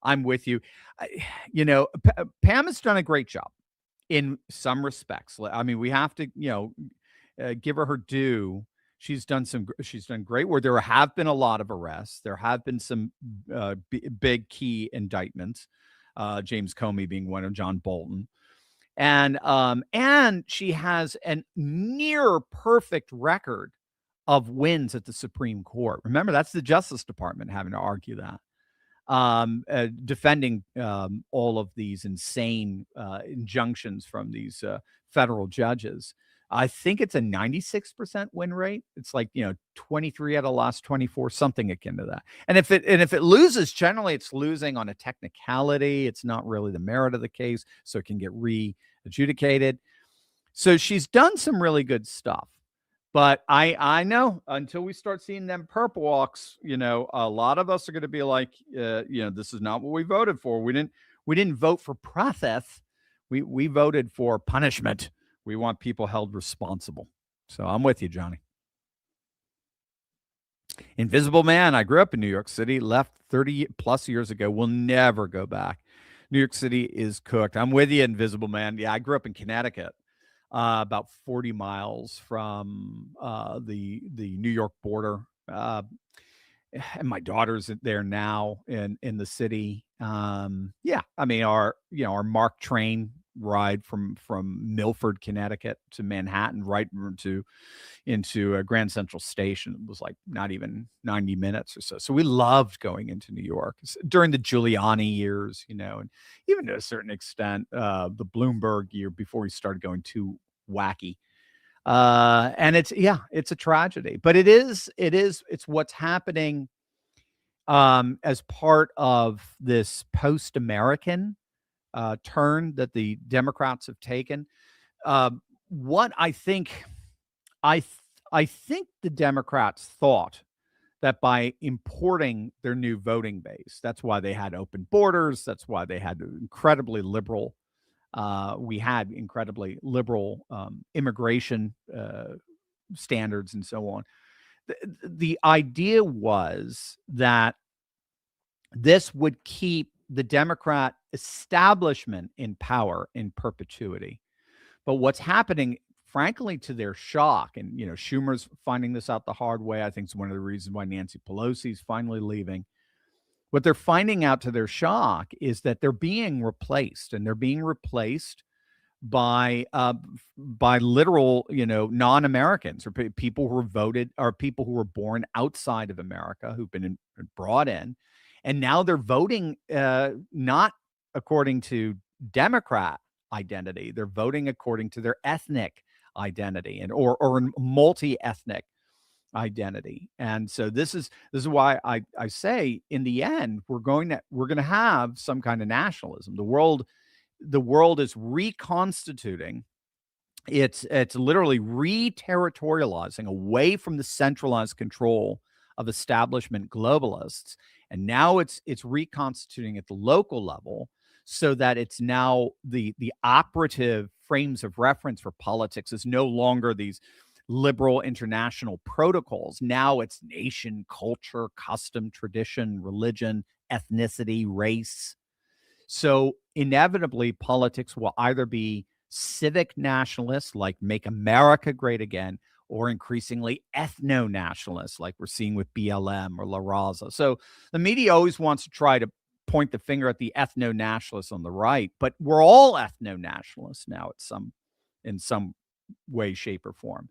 I'm with you. Pam has done a great job in some respects. I mean, we have to, give her due. She's done great work. There have been a lot of arrests. There have been some big key indictments. James Comey being one of John Bolton. And she has a near perfect record of wins at the Supreme Court. Remember, that's the Justice Department having to argue that, defending all of these insane injunctions from these federal judges. I think it's a 96% win rate. It's like, 23 out of the last 24, something akin to that. And if it loses, generally it's losing on a technicality. It's not really the merit of the case, so it can get re-adjudicated. So she's done some really good stuff. But I know until we start seeing them purple walks, a lot of us are going to be like, this is not what we voted for. We didn't vote for process. We voted for punishment. We want people held responsible. So I'm with you, Johnny. Invisible Man. I grew up in New York City, left 30 plus years ago. Will never go back. New York City is cooked. I'm with you, Invisible Man. Yeah, I grew up in Connecticut, about 40 miles from the New York border. And my daughter's there now in the city. Yeah, I mean our MARC train ride from Milford, Connecticut to Manhattan, right into Grand Central Station. It was like not even 90 minutes or so. So we loved going into New York during the Giuliani years, and even to a certain extent, the Bloomberg year before he started going too wacky. And it's a tragedy, but it's what's happening as part of this post-American turn that the Democrats have taken. What I think the Democrats thought that by importing their new voting base, that's why they had open borders. That's why they had incredibly liberal. We had incredibly liberal immigration standards and so on. The idea was that this would keep the Democrat establishment in power in perpetuity. But what's happening, frankly, to their shock, and Schumer's finding this out the hard way. I think it's one of the reasons why Nancy Pelosi's finally leaving. What they're finding out to their shock is that they're being replaced, and they're being replaced by literal, non-Americans or people who were voted, or people who were born outside of America who've been brought in, and now they're voting not according to Democrat identity. They're voting according to their ethnic identity or multi-ethnic identity. And so this is why I say in the end we're going to have some kind of nationalism. The world is reconstituting. It's literally re-territorializing away from the centralized control of establishment globalists, and now it's reconstituting at the local level, so that it's now the operative frames of reference for politics is no longer these liberal international protocols. Now it's nation, culture, custom, tradition, religion, ethnicity, race. So inevitably, politics will either be civic nationalists, like Make America Great Again, or increasingly ethno-nationalists, like we're seeing with BLM or La Raza. So the media always wants to try to point the finger at the ethno-nationalists on the right, but we're all ethno-nationalists now in some way, shape, or form.